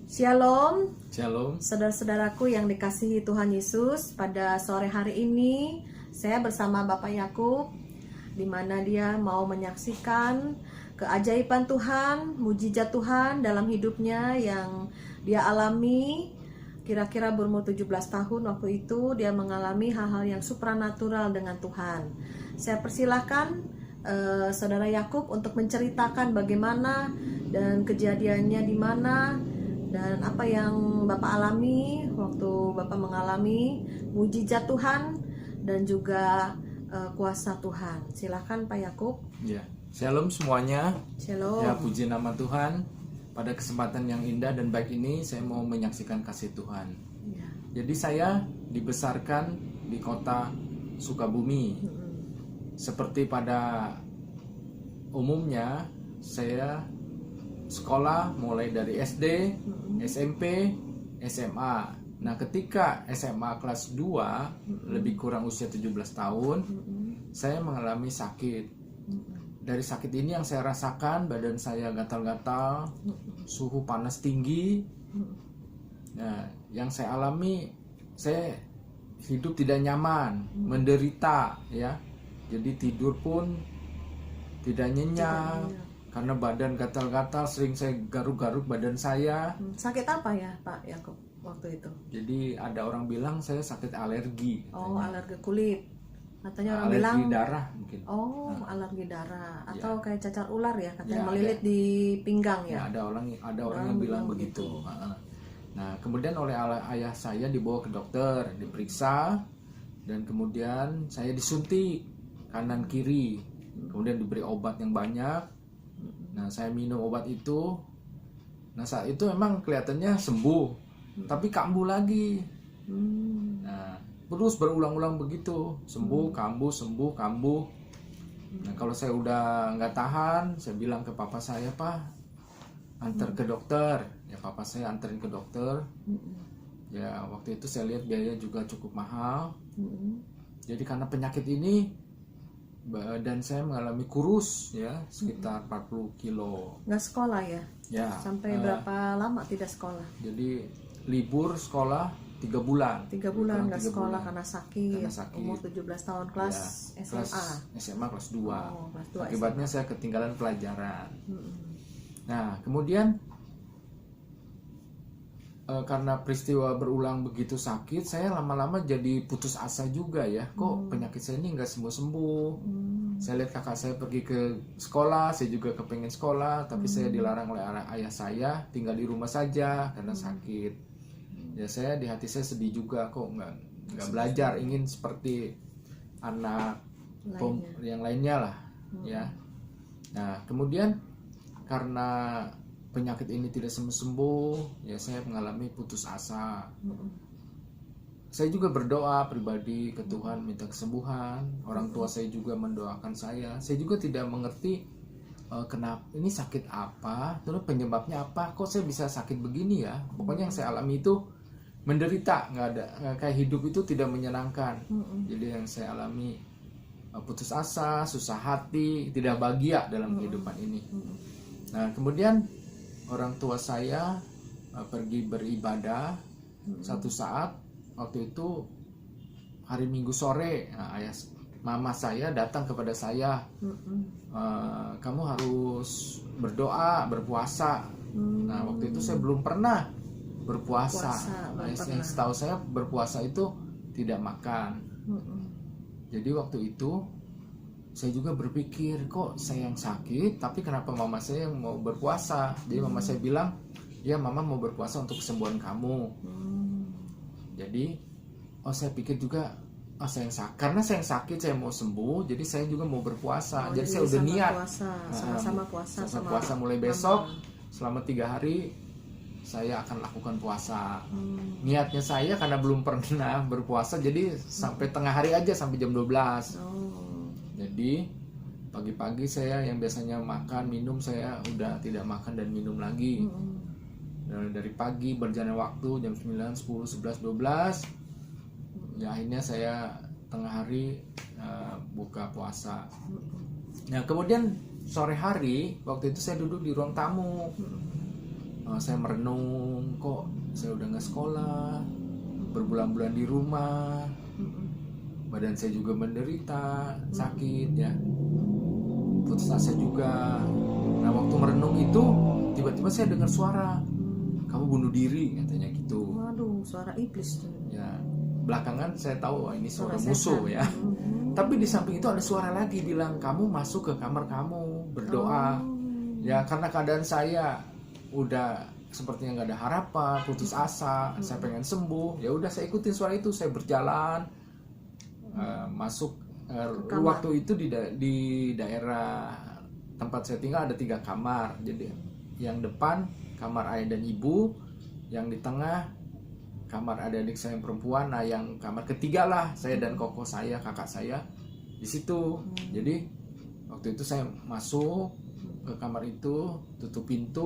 Shalom, Shalom. saudara-saudaraku yang dikasihi Tuhan Yesus. Pada sore hari ini saya bersama Bapak Yakub, di mana dia mau menyaksikan keajaiban Tuhan, mujizat Tuhan dalam hidupnya yang dia alami. Kira-kira berumur 17 tahun waktu itu dia mengalami hal-hal yang supranatural dengan Tuhan. Saya persilahkan Saudara Yakub untuk menceritakan bagaimana dan kejadiannya di mana dan apa yang Bapak alami waktu Bapak mengalami mujizat Tuhan dan juga kuasa Tuhan. Silakan Pak Yakub. Ya, Shalom semuanya. Shalom. Ya, puji nama Tuhan. Pada kesempatan yang indah dan baik ini saya mau menyaksikan kasih Tuhan. Ya. Jadi saya dibesarkan di kota Sukabumi. Seperti pada umumnya saya sekolah mulai dari SD, SMP, SMA. Nah, ketika SMA kelas 2, lebih kurang usia 17 tahun, saya mengalami sakit. Dari sakit ini yang saya rasakan, badan saya gatal-gatal, suhu panas tinggi. Nah, yang saya alami, saya hidup tidak nyaman, menderita, ya. Jadi tidur pun tidak nyenyak. Karena badan gatal-gatal, sering saya garuk-garuk badan saya. Sakit apa ya Pak Yakub waktu itu? Jadi ada orang bilang saya sakit alergi. Oh, alergi kulit. Katanya orang alergi bilang darah mungkin. oh, alergi darah atau Ya. kayak cacar ular ya, katanya Ya, melilit di pinggang Ya, ya. ada orang yang bilang begitu. Nah, kemudian oleh ayah saya dibawa ke dokter, diperiksa, dan kemudian saya disuntik kanan kiri. Kemudian diberi obat yang banyak. Nah, saya minum obat itu. Nah, saat itu memang kelihatannya sembuh, tapi kambuh lagi. Nah, terus berulang-ulang begitu, sembuh, kambuh. Nah, kalau saya udah nggak tahan, saya bilang ke papa saya, Pak, antar ke dokter. Ya, papa saya anterin ke dokter. Ya, waktu itu saya lihat biaya juga cukup mahal. Jadi karena penyakit ini, badan saya mengalami kurus, ya, sekitar 40 kilo. Nggak sekolah ya? Ya. Sampai berapa lama tidak sekolah? Jadi libur sekolah 3 bulan. 3 bulan nggak 3 sekolah bulan. karena sakit. Karena sakit. Umur 17 tahun kelas Ya, SMA. SMA kelas 2. Oh, kelas 2 Akibatnya saya ketinggalan pelajaran. Nah, kemudian karena peristiwa berulang begitu sakit, saya lama-lama jadi putus asa juga, ya. Kok penyakit saya ini nggak sembuh-sembuh. Saya lihat kakak saya pergi ke sekolah, saya juga kepengen sekolah, tapi saya dilarang oleh ayah saya tinggal di rumah saja karena sakit. Ya, saya di hati saya sedih juga, kok nggak belajar, ingin seperti anak yang lainnya lah, ya. Nah, kemudian karena penyakit ini tidak sembuh-sembuh, ya, saya mengalami putus asa. Saya juga berdoa pribadi ke Tuhan minta kesembuhan. Orang tua saya juga mendoakan saya. Saya juga tidak mengerti kenapa ini sakit apa, terus penyebabnya apa, kok saya bisa sakit begini, ya. Pokoknya yang saya alami itu menderita, nggak ada, kayak hidup itu tidak menyenangkan. Jadi yang saya alami putus asa, susah hati, tidak bahagia dalam kehidupan ini. Nah, kemudian orang tua saya pergi beribadah. Satu saat waktu itu hari Minggu sore, mama saya datang kepada saya, kamu harus berdoa, berpuasa. Nah, waktu itu saya belum pernah berpuasa. Yang setahu saya berpuasa itu tidak makan. Jadi waktu itu saya juga berpikir, kok saya yang sakit, tapi kenapa mama saya yang mau berpuasa? Jadi mama saya bilang, ya, mama mau berpuasa untuk kesembuhan kamu. Jadi, saya pikir juga, saya yang sakit. Karena saya yang sakit, saya mau sembuh, jadi saya juga mau berpuasa. Jadi saya udah niat. Sama-sama puasa mulai besok, selama 3 hari, saya akan lakukan puasa. Niatnya saya karena belum pernah berpuasa, jadi sampai tengah hari aja, sampai jam 12. Jadi pagi-pagi saya yang biasanya makan, minum, saya udah tidak makan dan minum lagi. Dari pagi berjalan waktu jam 9, 10, 11, 12. Ya, akhirnya saya tengah hari buka puasa. Nah, kemudian sore hari waktu itu saya duduk di ruang tamu. saya merenung, kok saya udah nggak sekolah, berbulan-bulan di rumah, badan saya juga menderita, sakit ya, putus asa juga. Nah waktu merenung itu tiba-tiba saya dengar suara, kamu bunuh diri katanya gitu. Waduh, suara iblis tuh. Ya, belakangan saya tahu ini suara Suara musuh setan. ya. Tapi di samping itu ada suara lagi bilang, kamu masuk ke kamar kamu berdoa. Ya karena keadaan saya udah sepertinya nggak ada harapan, putus asa, saya pengen sembuh. Ya udah saya ikutin suara itu, saya berjalan masuk. Waktu itu di daerah tempat saya tinggal ada 3 kamar. Jadi yang depan kamar ayah dan ibu, yang di tengah kamar adik-adik saya yang perempuan, nah yang kamar ketiga lah saya dan koko saya, kakak saya di situ. Jadi waktu itu saya masuk ke kamar itu, tutup pintu,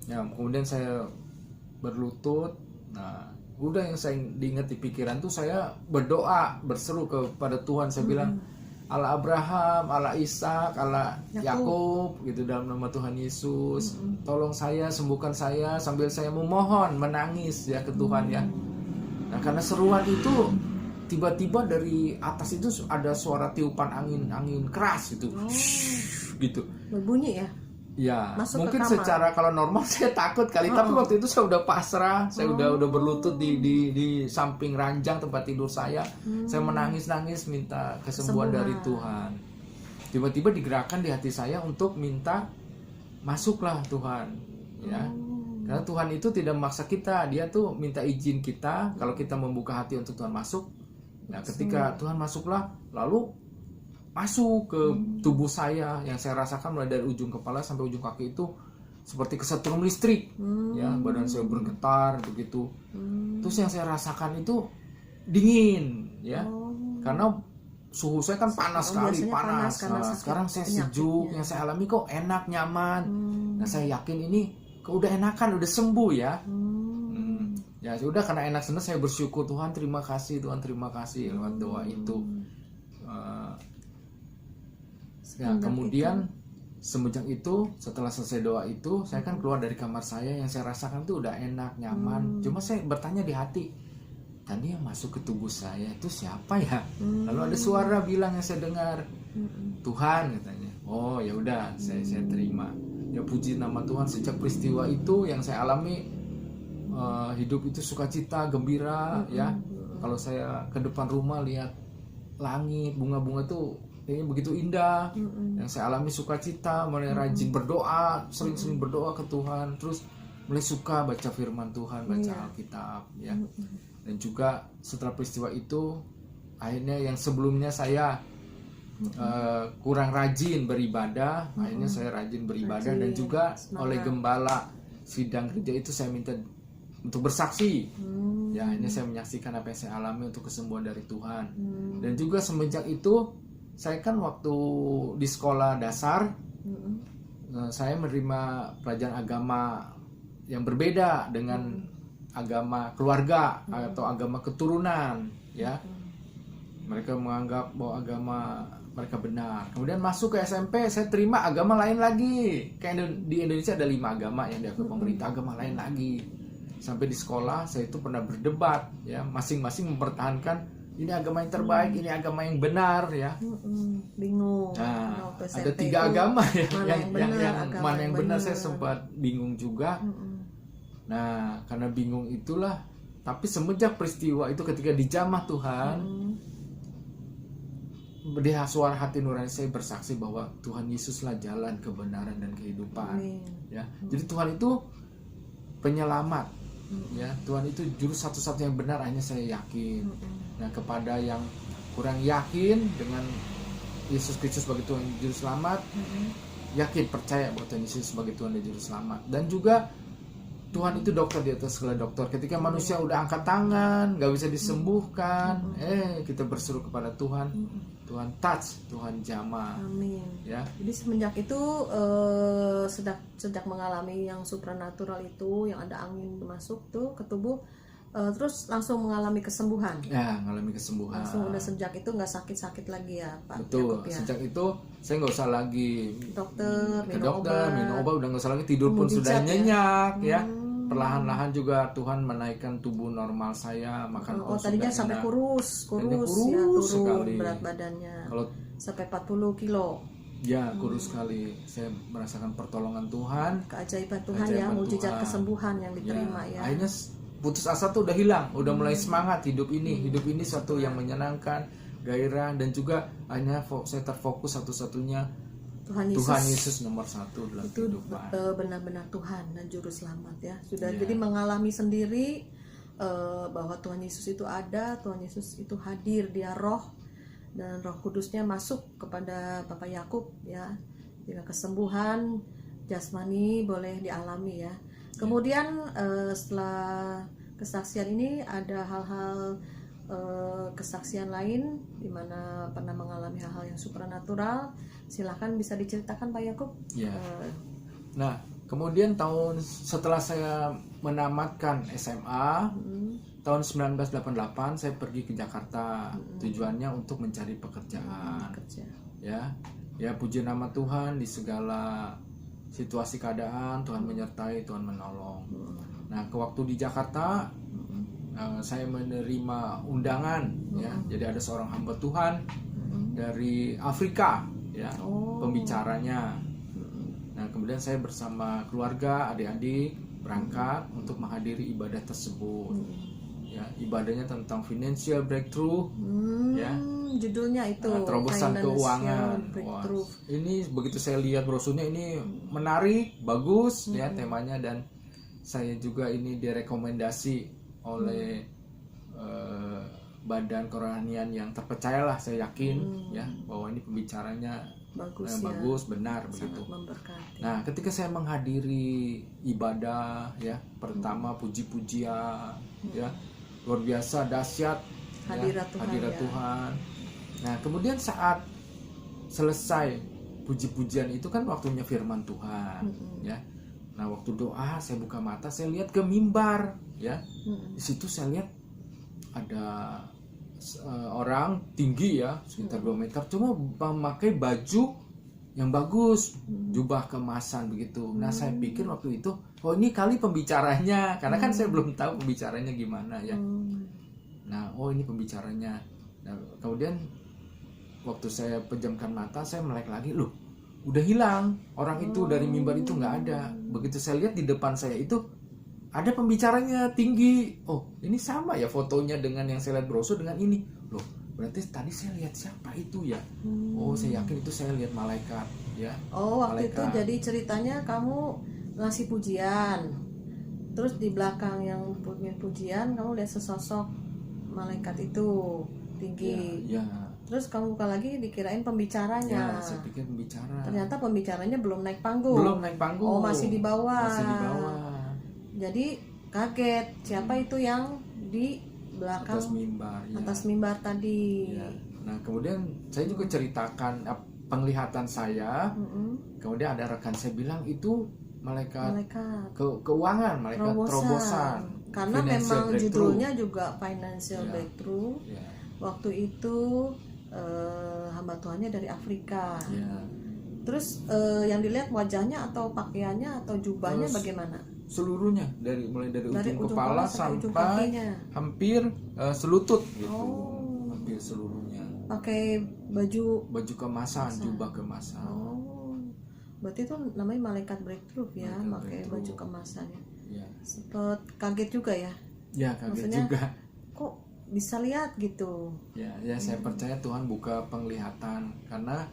ya kemudian saya berlutut. Nah udah yang saya diingat di pikiran tuh saya berdoa, berseru kepada Tuhan, saya bilang, Allah Abraham, Allah Ishak, Allah Yakub gitu, dalam nama Tuhan Yesus, tolong saya, sembuhkan saya, sambil saya memohon, menangis ya ke Tuhan ya. Nah karena seruan itu tiba-tiba dari atas itu ada suara tiupan angin keras gitu, gitu. Berbunyi ya? Ya, Masuk mungkin ke kamar. secara kalau normal saya takut kali, tapi waktu itu saya udah pasrah, saya udah berlutut di samping ranjang tempat tidur saya. Saya menangis minta kesembuhan dari Tuhan. Tiba-tiba digerakkan di hati saya untuk minta, masuklah Tuhan, ya. Karena Tuhan itu tidak memaksa kita, Dia tuh minta izin kita kalau kita membuka hati untuk Tuhan masuk. Nah, ketika Tuhan masuklah, lalu masuk ke tubuh saya, yang saya rasakan mulai dari ujung kepala sampai ujung kaki itu seperti kesetrum listrik, ya, badan saya bergetar begitu. Terus yang saya rasakan itu dingin, ya, karena suhu saya kan panas sekali, panas. Nah, sekarang saya sejuk, yang saya alami kok enak, nyaman. Nah saya yakin ini kok udah enakan, udah sembuh ya. Ya sudah, karena enak senang saya bersyukur, Tuhan terima kasih, Tuhan terima kasih lewat doa itu. Ya, kemudian semenjak itu, setelah selesai doa itu, saya kan keluar dari kamar saya, yang saya rasakan tuh udah enak, nyaman. Cuma saya bertanya di hati, tadi yang masuk ke tubuh saya itu siapa ya? Lalu ada suara bilang yang saya dengar, Tuhan katanya. Oh ya udah, saya terima. Ya puji nama Tuhan, sejak peristiwa itu yang saya alami, hidup itu sukacita, gembira, ya. Kalau saya ke depan rumah lihat langit, bunga-bunga tuh kayaknya begitu indah. Yang saya alami sukacita, mulai rajin berdoa, sering-sering berdoa ke Tuhan, terus mulai suka baca firman Tuhan, baca Alkitab, ya. Dan juga setelah peristiwa itu, akhirnya yang sebelumnya saya kurang rajin beribadah, akhirnya saya rajin beribadah, dan juga oleh gembala sidang gereja itu saya minta untuk bersaksi. Ya, akhirnya saya menyaksikan apa yang saya alami untuk kesembuhan dari Tuhan. Dan juga semenjak itu, saya kan waktu di sekolah dasar, saya menerima pelajaran agama yang berbeda dengan agama keluarga atau agama keturunan, ya. Mereka menganggap bahwa agama mereka benar. Kemudian masuk ke SMP, saya terima agama lain lagi. Kayak di Indonesia ada 5 agama yang diakui pemerintah, agama lain lagi. Sampai di sekolah saya itu pernah berdebat, ya, masing-masing mempertahankan ini agama yang terbaik, ini agama yang benar, ya. Bingung. Nah, ada 3 agama ya, mana yang benar, saya sempat bingung juga. Nah, karena bingung itulah, tapi semenjak peristiwa itu ketika dijamah Tuhan, di suara hati nurani saya bersaksi bahwa Tuhan Yesuslah jalan kebenaran dan kehidupan. Ya, jadi Tuhan itu penyelamat, ya. Tuhan itu juru satu-satunya yang benar, hanya saya yakin. Nah, kepada yang kurang yakin dengan Yesus Kristus sebagai Tuhan dan Juru Selamat, yakin, percaya bahwa Tuhan Yesus sebagai Tuhan dan Juru Selamat. Dan juga Tuhan itu dokter di atas segala dokter. Ketika manusia udah angkat tangan, gak bisa disembuhkan, kita berseru kepada Tuhan, Tuhan touch, Tuhan jamah. Amin. Ya. Jadi semenjak itu sejak mengalami yang supranatural itu, yang ada angin masuk tuh ke tubuh, Terus langsung mengalami kesembuhan. Ya, mengalami kesembuhan. Langsung udah sejak itu nggak sakit-sakit lagi ya Pak Betul. Yakub ya. Sejak itu saya nggak usah lagi Dokter, ke minum dokter, obat. minum obat, udah nggak usah lagi, tidur pun Mujizat sudah ya? nyenyak ya. Perlahan-lahan juga Tuhan menaikkan tubuh normal saya, makan pun Tadinya sudah sampai enak. kurus Tadinya ya, kurus turun sekali. berat badannya Kalau sampai 40 kilo. ya kurus sekali, saya merasakan pertolongan Tuhan. Keajaiban Tuhan ya, Keajaiban mujizat Tuhan. kesembuhan yang diterima ya. Akhirnya putus asa tuh udah hilang, udah mulai semangat hidup ini. Hidup ini suatu yang menyenangkan, gairah, dan juga akhirnya saya terfokus satu-satunya Tuhan Yesus, Tuhan Yesus nomor satu dalam itu kehidupan. benar-benar Tuhan dan juru selamat ya. Sudah Ya. jadi mengalami sendiri bahwa Tuhan Yesus itu ada, Tuhan Yesus itu hadir, dia roh, dan Roh Kudusnya masuk kepada Bapak Yakub ya. Dengan kesembuhan jasmani boleh dialami ya. Kemudian setelah kesaksian ini ada hal-hal kesaksian lain di mana pernah mengalami hal-hal yang supranatural. Silahkan bisa diceritakan Pak Yakub. Ya. Nah, kemudian setelah saya menamatkan SMA tahun 1988, saya pergi ke Jakarta. Tujuannya untuk mencari pekerjaan. Ya, puji nama Tuhan, di segala situasi keadaan Tuhan menyertai, Tuhan menolong. Nah, waktu di Jakarta saya menerima undangan ya. Jadi ada seorang hamba Tuhan dari Afrika ya, pembicaranya. Nah, kemudian saya bersama keluarga, adik-adik berangkat untuk menghadiri ibadah tersebut. Ya, ibadahnya tentang financial breakthrough ya. Judulnya itu terobosan Financial keuangan. Breakthrough. Wah, ini begitu saya lihat brosurnya ini menarik, bagus ya temanya, dan saya juga ini direkomendasi oleh badan kerohanian yang terpercaya lah, saya yakin ya bahwa ini pembicaranya bagus, benar begitu. Memberkati. Nah, ketika saya menghadiri ibadah ya, pertama puji-pujian ya, luar biasa dahsyat Hadirat ya, Tuhan, hadirat ya. Tuhan. Nah, kemudian saat selesai puji-pujian itu kan waktunya firman Tuhan ya. Nah, waktu doa saya buka mata, saya lihat ke mimbar ya. Di situ saya lihat ada orang tinggi ya, sekitar 2 meter, cuma memakai baju yang bagus, jubah keemasan begitu. Nah, saya pikir waktu itu, oh ini kali pembicaranya, karena kan saya belum tahu pembicaranya gimana ya. Nah, oh ini pembicaranya. Nah, kemudian waktu saya pejamkan mata, saya melek lagi, loh udah hilang orang itu, dari mimbar itu nggak ada. Begitu saya lihat di depan saya itu ada pembicaranya tinggi. Oh, ini sama ya fotonya dengan yang saya lihat brosur dengan ini. Loh, berarti tadi saya lihat siapa itu ya? Oh, saya yakin itu saya lihat malaikat ya. Oh, waktu malaikat. itu jadi ceritanya kamu ngasih pujian. Terus di belakang yang pujian kamu lihat sesosok malaikat itu tinggi. Ya. Terus kamu buka lagi dikirain pembicaranya. Ya, saya pikir pembicara. Ternyata pembicaranya belum naik panggung. Belum naik panggung. Oh, masih di bawah. Masih di bawah. Jadi kaget siapa itu yang di belakang Atas mimbar. Ya. atas mimbar tadi. Ya. Nah, kemudian saya juga ceritakan penglihatan saya. Kemudian ada rekan saya bilang itu malaikat keuangan, malaikat terobosan. Karena memang judulnya juga financial breakthrough. Ya. Waktu itu hamba Tuhannya dari Afrika. Ya. Terus yang dilihat wajahnya atau pakaiannya atau jubahnya bagaimana? Seluruhnya, mulai dari ujung kepala sampai ujung kakinya. Hampir selutut gitu. Oh. Hampir seluruhnya. Pakai baju kemasan, jubah kemasan. Oh. Berarti itu namanya malaikat breakthrough ya, pakai baju kemasannya. Ya. Sempet kaget juga ya. Ya, kaget maksudnya, juga. Kok bisa lihat gitu? Ya, saya percaya Tuhan buka penglihatan, karena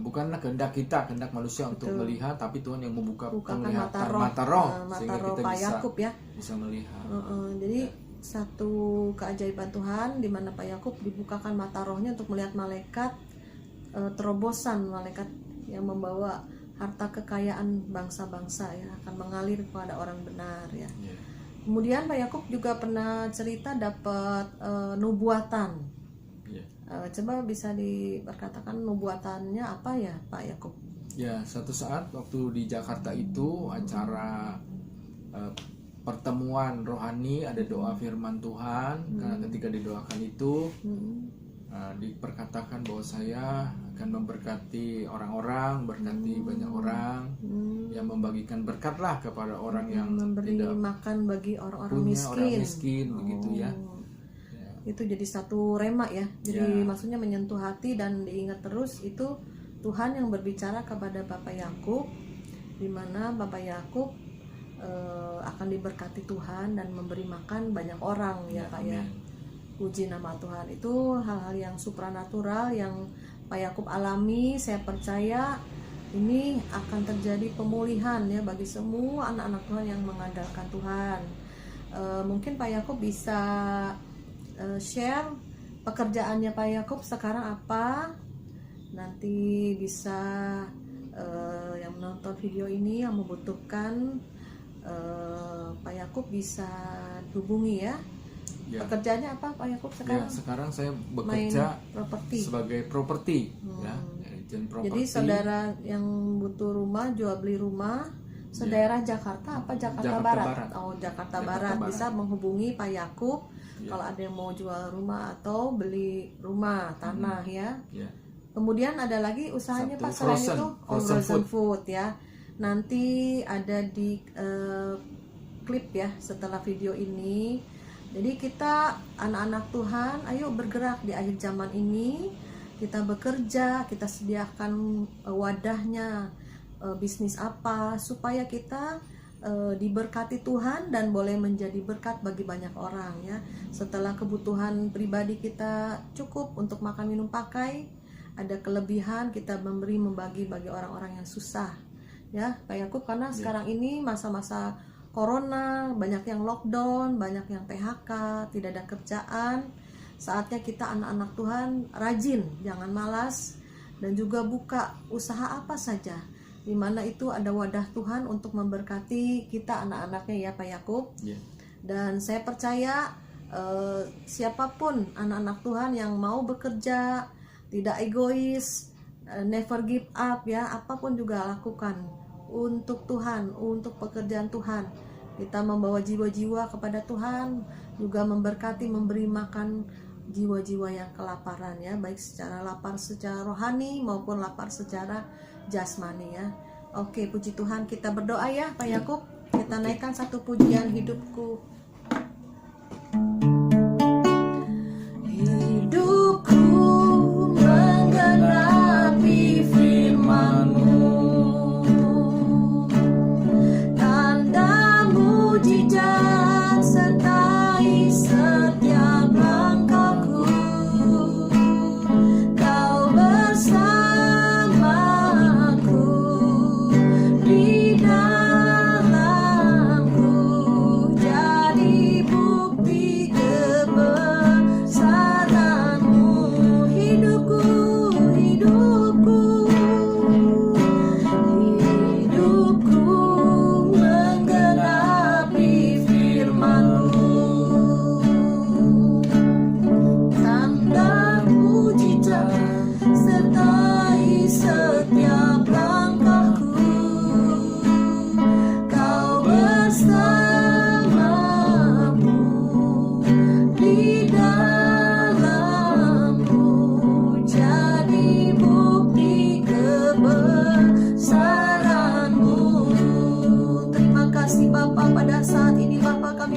bukanlah kehendak kita, kehendak manusia untuk melihat, tapi Tuhan yang membuka penglihatan mata roh sehingga kita Pak Yakub ya bisa melihat. Jadi satu keajaiban Tuhan di mana Pak Yakub dibukakan mata rohnya untuk melihat malaikat terobosan, malaikat yang membawa harta kekayaan bangsa-bangsa ya, akan mengalir kepada orang benar ya. Kemudian Pak Yakub juga pernah cerita dapat nubuatan. Coba bisa diperkatakan nubuatannya apa ya Pak Ya? Ya, satu saat waktu di Jakarta itu acara pertemuan rohani, ada doa firman Tuhan. Karena ketika didoakan itu diperkatakan bahwa saya akan memberkati orang-orang, berkati banyak orang, yang membagikan berkatlah kepada orang yang memberi tidak makan bagi orang-orang punya, orang miskin. miskin begitu ya. Itu jadi satu rema ya. Jadi maksudnya menyentuh hati dan diingat terus itu Tuhan yang berbicara kepada Bapak Yakub, di mana Bapak Yakub akan diberkati Tuhan dan memberi makan banyak orang ya Pak ya. Puji nama Tuhan. Itu hal-hal yang supranatural yang Pak Yakub alami. Saya percaya ini akan terjadi pemulihan ya bagi semua anak-anak Tuhan yang mengandalkan Tuhan. Mungkin Pak Yakub bisa share pekerjaannya Pak Yakub sekarang apa. Nanti bisa yang menonton video ini yang membutuhkan Pak Yakub bisa hubungi ya. Pekerjaannya apa Pak Yakub sekarang? Ya, sekarang saya bekerja sebagai properti ya, agent properti. Jadi saudara yang butuh rumah, jual beli rumah sedaerah Jakarta apa Jakarta Barat? Oh, Jakarta Barat bisa menghubungi Pak Yakub kalau ada yang mau jual rumah atau beli rumah tanah ya. Kemudian ada lagi usahanya Pak selain itu frozen food ya. Nanti ada di klip ya setelah video ini. Jadi kita anak-anak Tuhan, ayo bergerak di akhir zaman ini. Kita bekerja, kita sediakan wadahnya, bisnis apa supaya kita diberkati Tuhan dan boleh menjadi berkat bagi banyak orang ya. Setelah kebutuhan pribadi kita cukup untuk makan minum pakai, ada kelebihan kita membagi bagi orang-orang yang susah ya Pak Yakub. Karena sekarang ini masa-masa Corona, banyak yang lockdown, banyak yang PHK, tidak ada kerjaan. Saatnya kita anak-anak Tuhan rajin, jangan malas, dan juga buka usaha apa saja, di mana itu ada wadah Tuhan untuk memberkati kita anak-anaknya ya Pak Yakub. Dan saya percaya siapapun anak-anak Tuhan yang mau bekerja, tidak egois, never give up ya, apapun juga lakukan untuk Tuhan, untuk pekerjaan Tuhan. Kita membawa jiwa-jiwa kepada Tuhan, juga memberkati, memberi makan jiwa-jiwa yang kelaparan ya, baik secara lapar secara rohani maupun lapar secara jasmani ya. Oke, puji Tuhan, kita berdoa ya Pak Yakub. Kita naikkan satu pujian, hidupku. Hidupku menggenapi firman-Mu.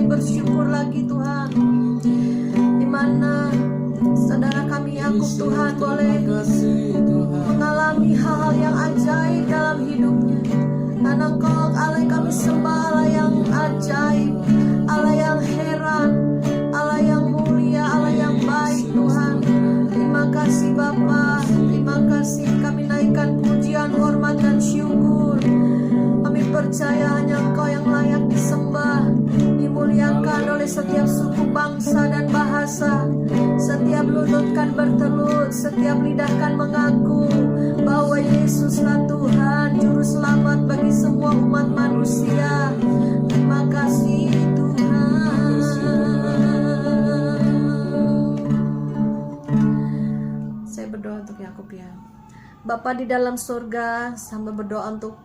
Bersyukur lagi Tuhan, dimana saudara kami Yakub Tuhan boleh mengalami hal-hal yang ajaib dalam hidupnya. Karena Engkau Allah yang kami sembah, Allah yang ajaib, Allah yang heran, Allah yang mulia, Allah yang baik Tuhan. Terima kasih Bapa, terima kasih, kami naikkan pujian, hormat dan syukur. Kami percaya hanya Engkau yang layak disembah, dimuliakan oleh setiap suku, bangsa dan bahasa. Setiap lutut kan bertelut, setiap lidah kan mengaku bahwa Yesuslah Tuhan, Juru Selamat bagi semua umat manusia. Terima kasih Tuhan. Saya berdoa untuk Yakub ya. Bapa di dalam surga, sambil berdoa untuk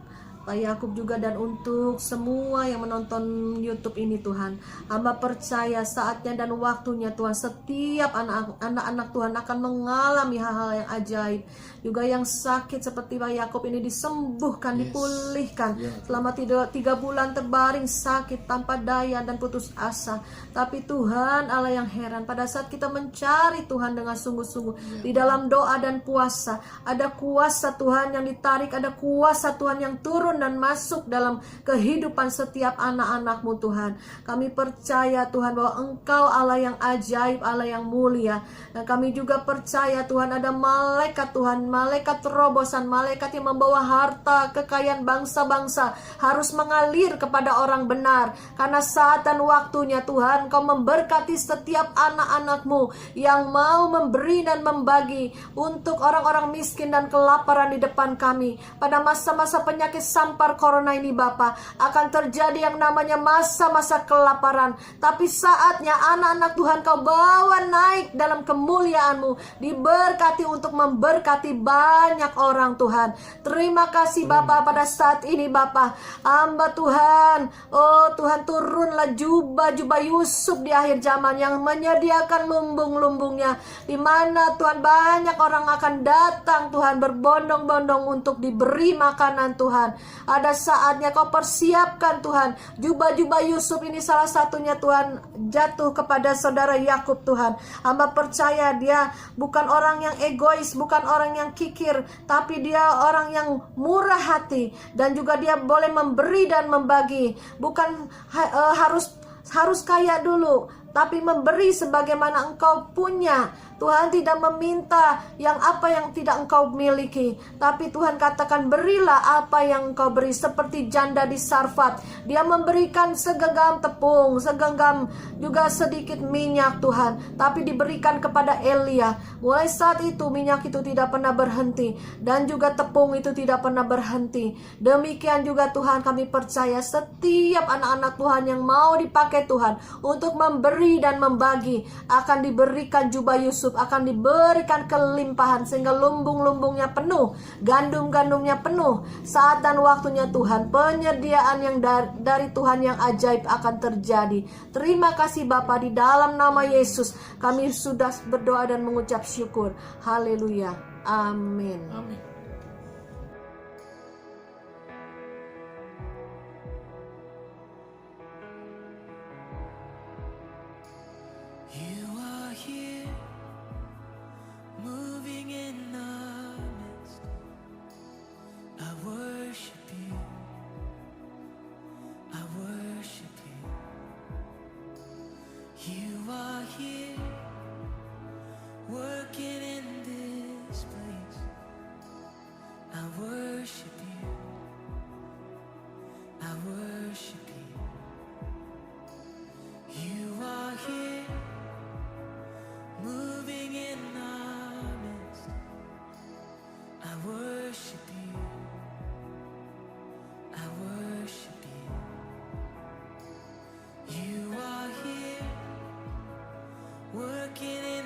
Pak Yakub juga dan untuk semua yang menonton YouTube ini Tuhan. Hamba percaya saatnya dan waktunya Tuhan, setiap anak-anak Tuhan akan mengalami hal-hal yang ajaib. Juga yang sakit seperti Pak Yakub ini disembuhkan, dipulihkan. Selama 3 bulan terbaring sakit tanpa daya dan putus asa. Tapi Tuhan Allah yang heran, pada saat kita mencari Tuhan dengan sungguh-sungguh di dalam doa dan puasa, ada kuasa Tuhan yang ditarik, ada kuasa Tuhan yang turun dan masuk dalam kehidupan setiap anak-anak-Mu Tuhan. Kami percaya Tuhan bahwa Engkau Allah yang ajaib, Allah yang mulia. Dan kami juga percaya Tuhan ada malaikat Tuhan, malaikat terobosan, malaikat yang membawa harta kekayaan bangsa-bangsa harus mengalir kepada orang benar. Karena saat dan waktunya Tuhan, Kau memberkati setiap anak-anak-Mu yang mau memberi dan membagi untuk orang-orang miskin dan kelaparan di depan kami. Pada masa-masa penyakit sampar corona ini Bapa, akan terjadi yang namanya masa-masa kelaparan. Tapi saatnya anak-anak Tuhan Kau bawa naik dalam kemuliaan-Mu, diberkati untuk memberkati banyak orang Tuhan. Terima kasih Bapa pada saat ini Bapa. Hamba Tuhan, oh Tuhan, turunlah jubah-jubah Yusuf di akhir zaman yang menyediakan lumbung-lumbungnya, di mana Tuhan banyak orang akan datang Tuhan berbondong-bondong untuk diberi makanan Tuhan. Ada saatnya Kau persiapkan Tuhan jubah-jubah Yusuf ini, salah satunya Tuhan jatuh kepada saudara Yakub Tuhan. Hamba percaya dia bukan orang yang egois, bukan orang yang kikir, tapi dia orang yang murah hati, dan juga dia boleh memberi dan membagi. Bukan harus kaya dulu, tapi memberi sebagaimana Engkau punya. Tuhan tidak meminta yang apa yang tidak Engkau miliki, tapi Tuhan katakan berilah apa yang Engkau beri. Seperti janda di Sarfat, dia memberikan segenggam tepung, segenggam juga sedikit minyak Tuhan, tapi diberikan kepada Elia. Mulai saat itu minyak itu tidak pernah berhenti, dan juga tepung itu tidak pernah berhenti. Demikian juga Tuhan, kami percaya setiap anak-anak Tuhan yang mau dipakai Tuhan untuk memberi dan membagi akan diberikan jubah Yusuf, akan diberikan kelimpahan sehingga lumbung-lumbungnya penuh, gandum-gandumnya penuh. Saat dan waktunya Tuhan, penyediaan yang dari Tuhan yang ajaib akan terjadi. Terima kasih Bapa, di dalam nama Yesus kami sudah berdoa dan mengucap syukur. Haleluya. Amin. Amin. Moving in our midst, I worship you, I worship you. You are here, working in this place. I worship you, I worship you. You are here, moving in our midst. I worship you, I worship you. You are here, working in